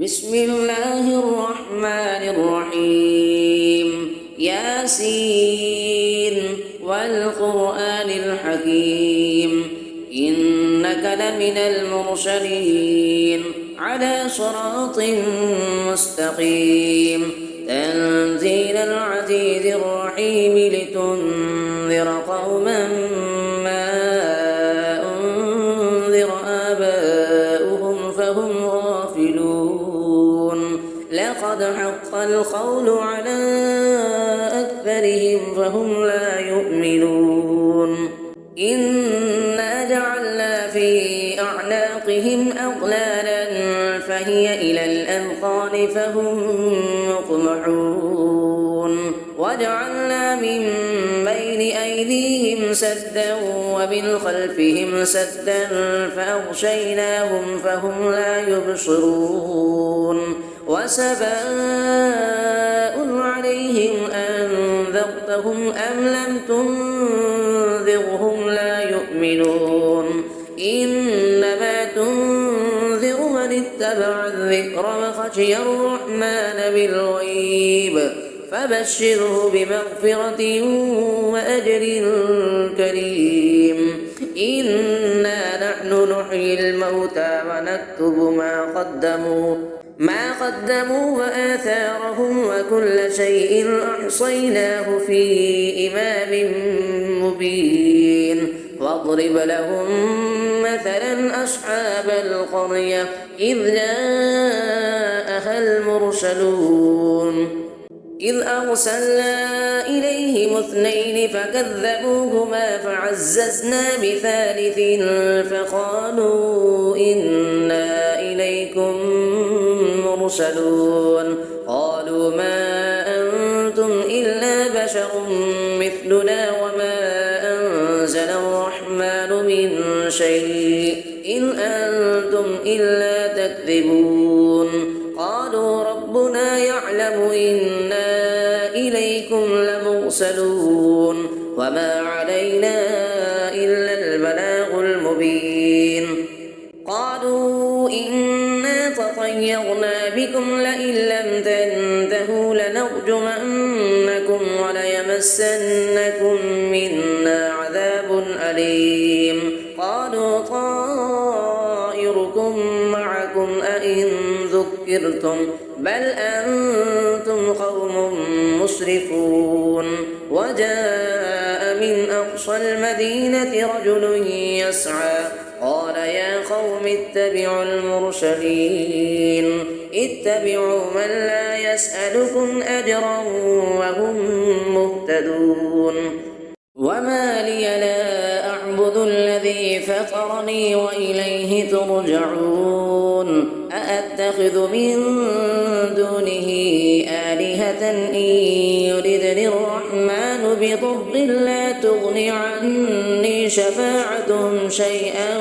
بسم الله الرحمن الرحيم ياسين والقرآن الحكيم إنك لمن المرسلين على صراط مستقيم تنزيل العزيز الرحيم لتنذر قوما ما أنذر آباؤهم فهم غافلون لقد حق القول على أكثرهم فهم لا يؤمنون إنا جعلنا في أعناقهم أغلالا فهي إلى الأذقان فهم مقمحون وجعلنا من بين أيديهم سدا ومن خلفهم سدا فأغشيناهم فهم لا يبصرون وسواء عليهم أنذرتهم أم لم تنذرهم لا يؤمنون إنما تنذر من اتبع الذكر وخشي الرحمن بالغيب فبشره بمغفرة وأجر كريم إنا نحن نحيي الموتى ونكتب ما قدموا وآثارهم وكل شيء أحصيناه في إمام مبين واضرب لهم مثلا أصحاب القرية إذ جاءها المرسلون إذ أرسلنا إليهم اثنين فكذبوهما فعززنا بثالث فقالوا إنا إليكم مرسلون قالوا ما أنتم إلا بشر مثلنا وما أنزل الرحمن من شيء إن أنتم إلا تكذبون قالوا ربنا يعلم إنا إليكم لمرسلون وما علينا إلا البلاغ المبين قالوا إنا تطيرنا بكم لئن لم تنتهوا لنرجمنكم وليمسنكم منا عذاب أليم قالوا طائركم معكم أئن ذكرتم بل أنتم قوم مسرفون وجاء من أقصى المدينة رجل يسعى قال يا قوم اتبعوا المرسلين اتبعوا من لا يسألكم أجرا وهم مهتدون وما لي لا أعبد الذي فطرني وإليه ترجعون أأتخذ من دونه آلهة إن يردني الرحمن بضر لا تغن عني شفاعتهم شيئا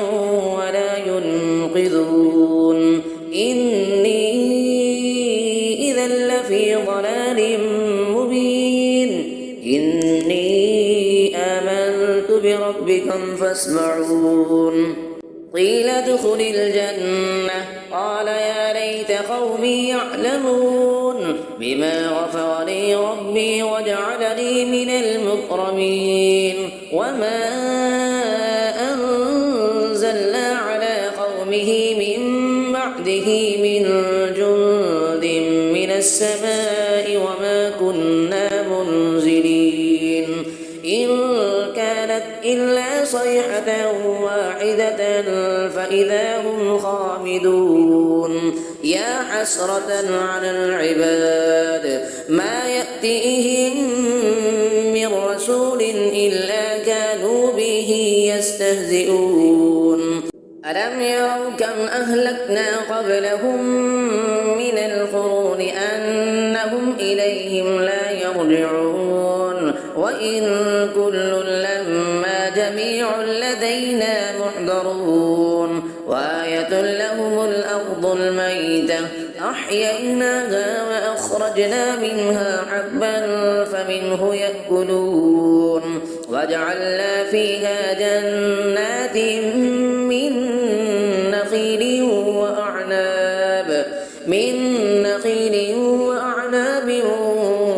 ولا ينقذون إني إذا لفي ضلال مبين إني آمنت بربكم فاسمعون قيل ادخل الجنة قال يا ليت قومي يعلمون بما غفر لي ربي وجعلني من المكرمين وما أنزلنا على قومه من بعده من جند من السماء وما كنا منزلين إن كانت إلا صيحة واحدة فإذا هم خامدون يا حسرة على العباد ما يأتيهم من رسول إلا كانوا به يستهزئون ألم يروا كم أهلكنا قبلهم من القرون أنهم إليهم لا يرجعون وإن كل لما جميع لدينا محضرون وآية لهم الأرض الميتة أحييناها وأخرجنا منها حبا فمنه يأكلون وجعلنا فيها جنات من نخيل وأعناب من نخيل وأعناب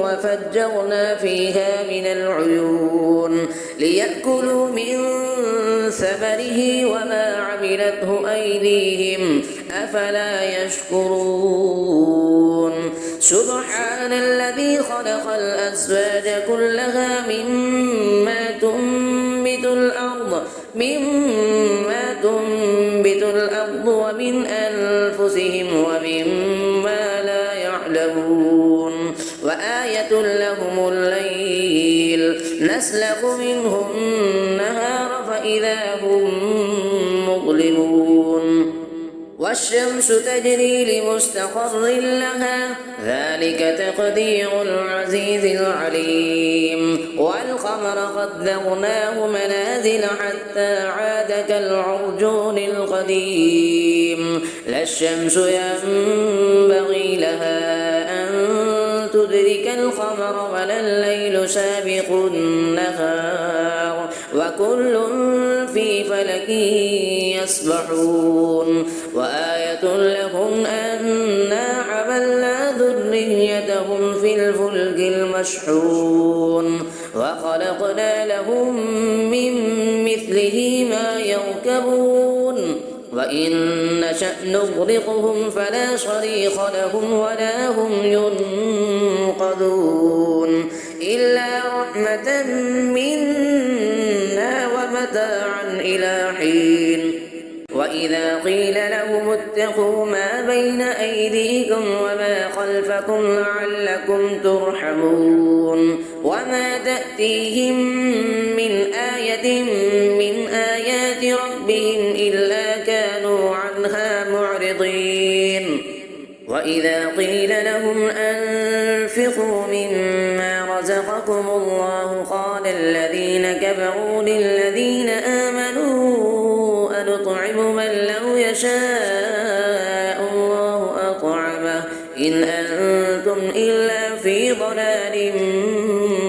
وفجرنا فيها من العيون ليأكلوا من ثمره وما عملته أيديهم أفلا يشكرون سبحان الذي خلق الأزواج كلها مما تنبت الأرض ومن أنفسهم ومما لا يعلمون وآية لهم الليل نسلخ منه النهار فإذا هم مظلمون والشمس تجري لمستقر لها ذلك تقدير العزيز العليم والقمر قدرناه منازل حتى عاد كالعرجون القديم لا الشمس ينبغي لها أن تدرك القمر ولا الليل سابق النهار وكل في فلك يسبحون وآية لهم أنا حملنا ذريتهم في الفلك المشحون وخلقنا لهم من مثله ما يركبون وإن نشأ نغرقهم فلا صريخ لهم ولا هم ينقذون إلا رحمة منا ومتاعا إلى حين وإذا قيل لهم اتقوا ما بين أيديكم وما خلفكم لعلكم ترحمون وما تأتيهم من آية من آيات ربهم إلا كانوا عنها معرضين وإذا قيل لهم أنفقوا مما رزقكم الله قال الذين كفروا للذين آمنوا أنطعم من لو يشاء الله أطعمه إن أنتم إلا في ضلال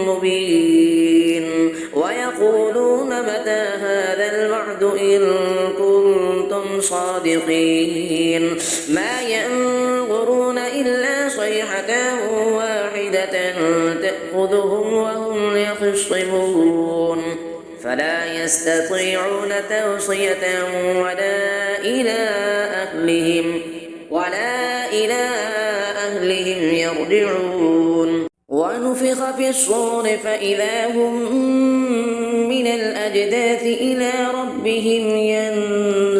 مبين ويقولون متى هذا الوعد إن كنتم صادقين ما ينظرون إلا صيحة واحدة تأخذهم وهم يخصمون فلا يستطيعون توصية ولا إلى أهلهم يرجعون ونفخ في الصور فإذا هم من الأجداث إلى ربهم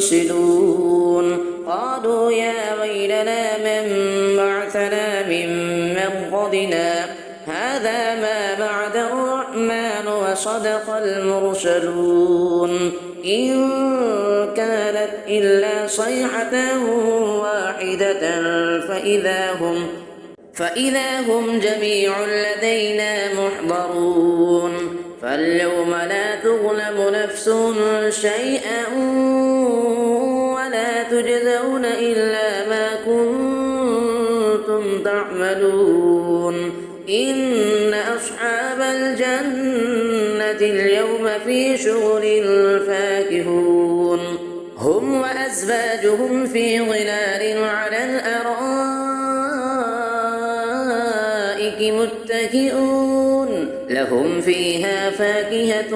ينسلون قالوا يا ويلنا من بعثنا من مرقدنا هذا ما بعد الرحمن وصدق المرسلون إن كانت إلا صيحة واحدة فإذا هم جميع لدينا محضرون فاليوم لا تظلم نفس شيئا ولا تجزون إلا ما كنتم تعملون إن أصحاب الجنة اليوم في شغل فاكهون هم وأزواجهم في ظلال على الأرائك متكئون لهم فيها فاكهة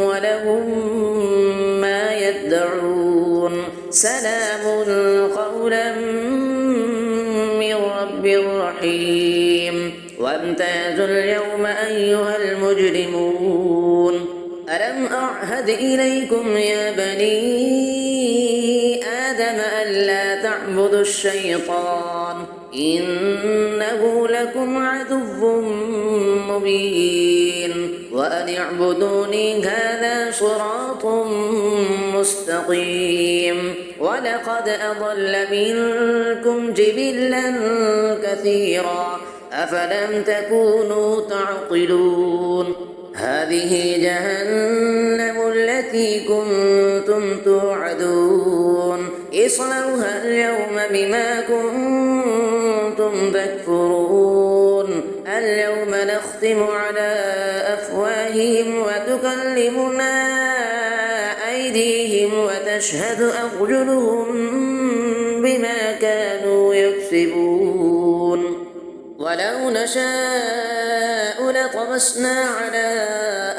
ولهم ما يدعون سلام قولا من رب رحيم وامتازوا اليوم أيها المجرمون ألم أعهد إليكم يا بني آدم ألا تعبدوا الشيطان إنه لكم عدو مبين وأن اعبدوني هذا صراط مستقيم ولقد أضل منكم جبلا كثيرا أفلم تكونوا تعقلون هذه جهنم التي كنتم توعدون اصلوها اليوم بما كنتم تكفرون اليوم نختم على أفواههم وتكلمنا أيديهم وتشهد أرجلهم بما كانوا يكسبون يكذبون ولو نشاء لطمسنا على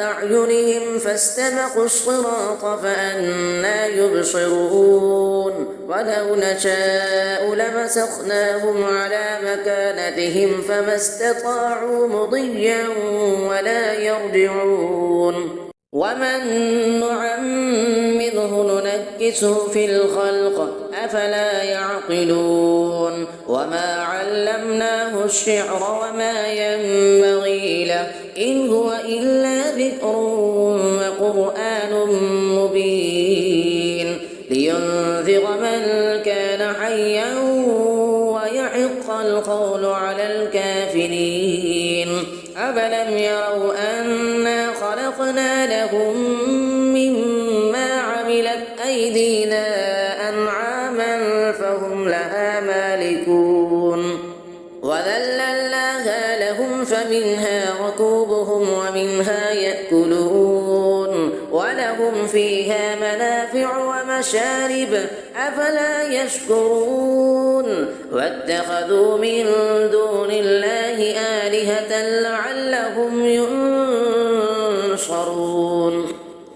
أعينهم فاستبقوا الصراط فأنى يبصرون ولو نشاء لمسخناهم على مكانتهم فما استطاعوا مضيا ولا يرجعون ومن نعمره ننكسه في الخلق أفلا يعقلون وما علمناه الشعر وما ينبغي له إن هو إلا ذكر وقرآن مبين لينذر من كان حيا ويحق القول على الكافرين أفلم يروا أنا خلقنا لهم مما عملت أيدينا أنعاما فهم لها مالكون وذللناها لهم فمنها ركوبهم ومنها يأكلون ولهم فيها منافع ومشارب أفلا يشكرون واتخذوا من دون الله آلهة لعلهم ينصرون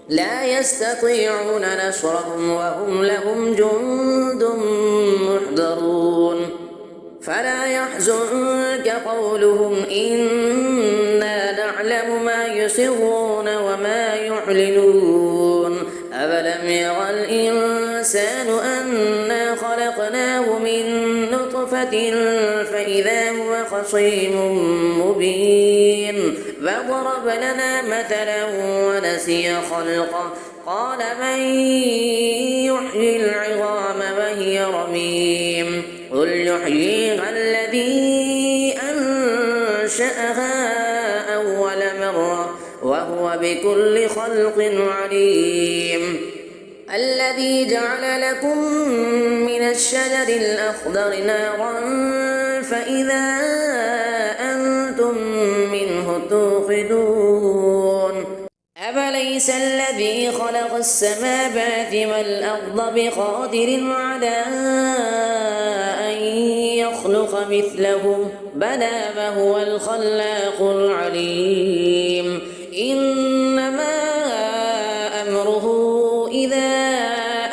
لا يستطيعون نصرهم وهم لهم جند محضرون فلا يحزنك قولهم إنا نعلم ما يسرون وما يعلنون أفلم يرى الإنسان أنا خلقناه من نطفة فإذا هو خصيم مبين فضرب لنا مثلا ونسي خلقه قال من يحيي العظام وهي رميم قل يحييها الذي أنشأها أول مرة وهو بكل خلق عليم الذي جعل لكم من الشجر الأخضر نارا فإذا أنتم منه توقدون أفليس الذي خلق السماوات والأرض بقادر على أن يخلق مثلهم بلى وهو الخلاق العليم إنما أمره إذا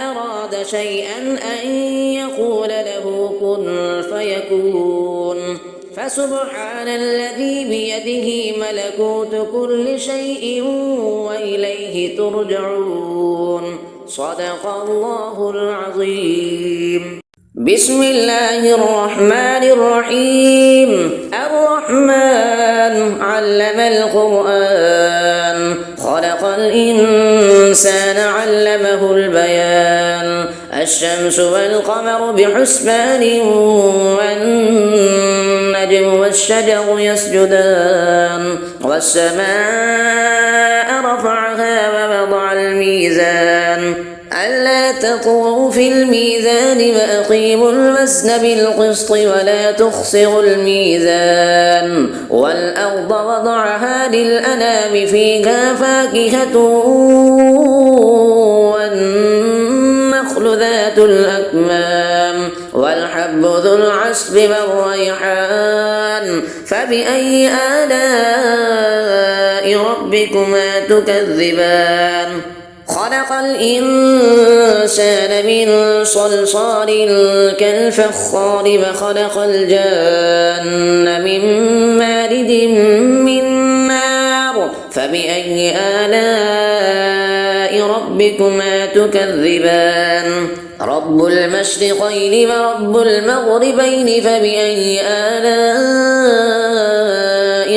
أراد شيئا أن يقول له كن فيكون فسبحان الذي بيده ملكوت كل شيء وإليه ترجعون صدق الله العظيم بسم الله الرحمن الرحيم الرحمن علم القرآن خلق الإنسان علمه البيان الشمس والقمر بحسبان والنجم والشجر يسجدان والسماء رفعها ووضع الميزان ألا تطغوا في الميزان وأقيموا الوزن بالقسط ولا تخسروا الميزان والأرض وضعها للأنام فيها فاكهة والنخل ذات الأكمام والحب ذو العصف والريحان فبأي آلاء ربكما تكذبان خلق الإنسان من صلصال كالفخار وخلق الجان من مارد من نار فبأي آلاء ربكما تكذبان رب المشرقين ورب المغربين فبأي آلاء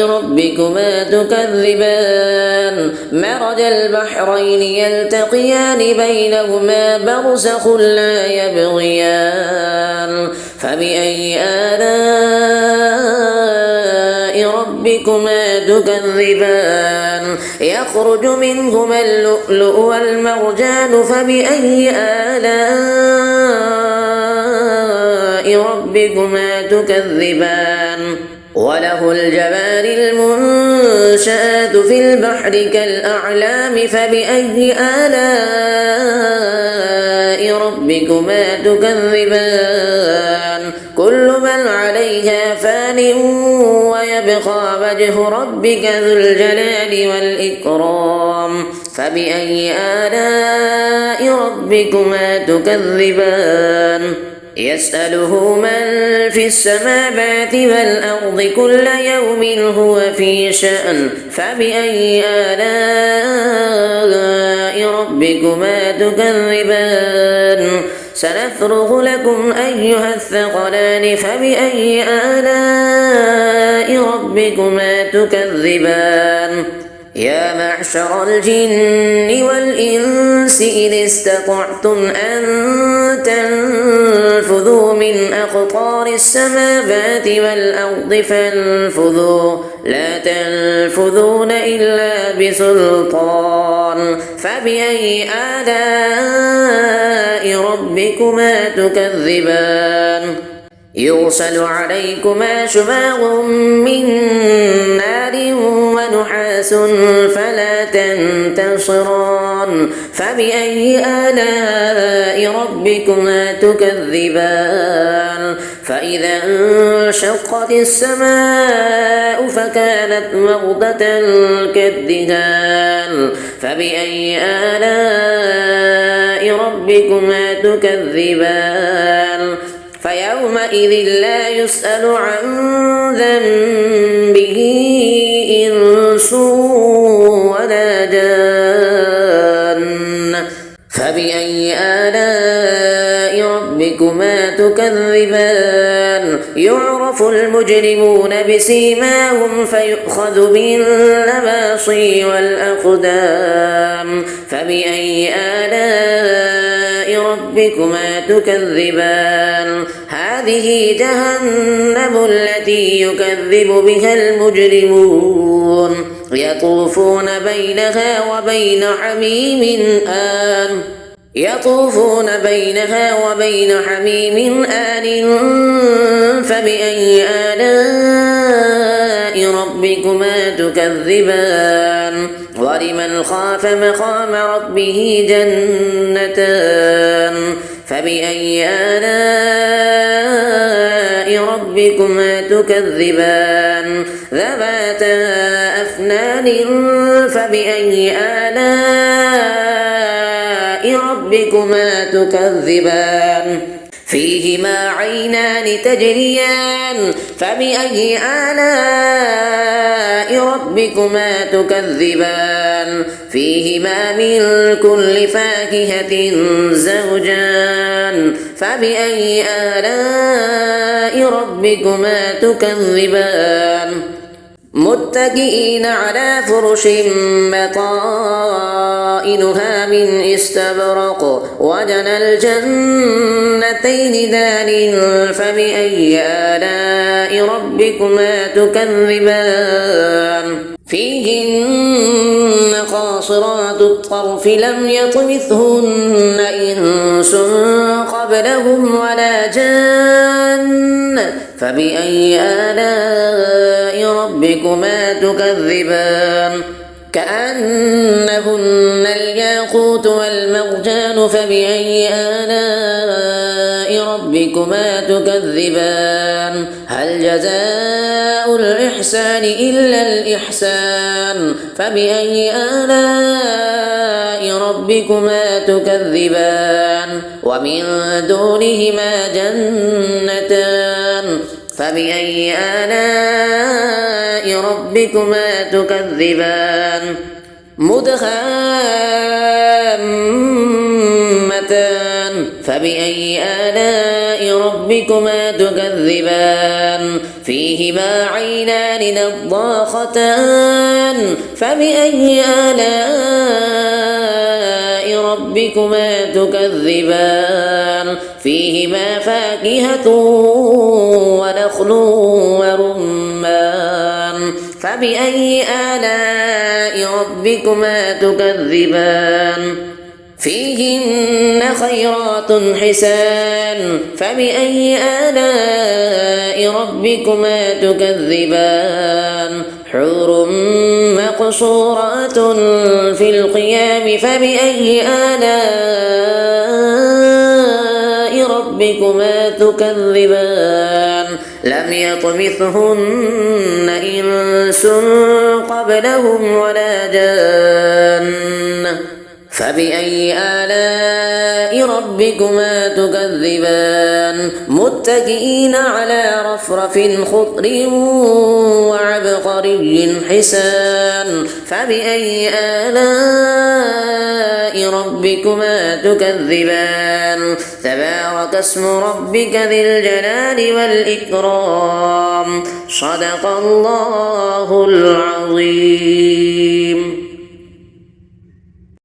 ربكما تكذبان مرج البحرين يلتقيان بينهما برزخ لا يبغيان فبأي آلاء ربكما تكذبان يخرج منهما اللؤلؤ والمرجان فبأي آلاء ربكما تكذبان وله الجوار المنشآت في البحر كالأعلام فبأي آلاء ربكما تكذبان كل من عليها فان ويبقى وجه ربك ذو الجلال والإكرام فبأي آلاء ربكما تكذبان يسأله من في السماوات والأرض كل يوم هو في شأن فبأي آلاء ربكما تكذبان سنفرغ لكم أيها الثقلان فبأي آلاء ربكما تكذبان يا معشر الجن والإنس إن استطعتم أن تنفذوا من أقطار السماوات والأرض فانفذوا لا تنفذون إلا بسلطان فبأي آلاء ربكما تكذبان يرسل عليكما شواظ من نار ونحاس فلا تنتصران فبأي آلاء ربكما تكذبان فإذا انشقت السماء فكانت وردة كالدهان فبأي آلاء ربكما تكذبان فيومئذ لا يسأل عن ذنبه إنس ولا جان فبأي آلاء ربكما تكذبان يعرف المجرمون بسيماهم فيؤخذ بالنواصي والأقدام فبأي آلاء ربكما تكذبان هذه جهنم التي يكذب بها المجرمون يطوفون بينها وبين حميم آن فبأي آلاء ربكما تكذبان ولمن خاف مقام ربه جنتان فبأي آلاء ربكما تكذبان ذواتا أفنان فبأي آلاء ربكما تكذبان فيهما عينان تجريان فبأي آلاء ربكما تكذبان فيهما من كل فاكهة زوجان فبأي آلاء ربكما تكذبان متكئين على فرش بطائنها من استبرق وجنى الجنتين دان فبأي آلاء ربكما تكذبان فيهن قاصرات الطرف لم يطمثهن إنس قبلهم ولا جان فبأي آلاء ربكما تكذبان كأنهن الياقوت والمرجان فبأي آلاء ربكما تكذبان هل جزاء الإحسان إلا الإحسان فبأي آلاء ربكما تكذبان ومن دونهما جنتان فبأي آلاء ربكما تكذبان مدهامتان فبأي آلاء ربكما تكذبان فيهما عينان نضاختان فبأي آلاء ربكما تكذبان فيهما فاكهة ونخل ورمان فبأي آلاء ربكما تكذبان فيهن خيرات حسان فبأي آلاء ربكما تكذبان حور مقصورات في القيام فبأي آلاء ربكما تكذبان لم يطمثهن إنس قبلهم ولا جان فبأي آلاء ربكما تكذبان متكئين على رفرف خضر وعبقري حسان فبأي آلاء ربكما تكذبان تبارك اسم ربك ذي الجلال والإكرام صدق الله العظيم.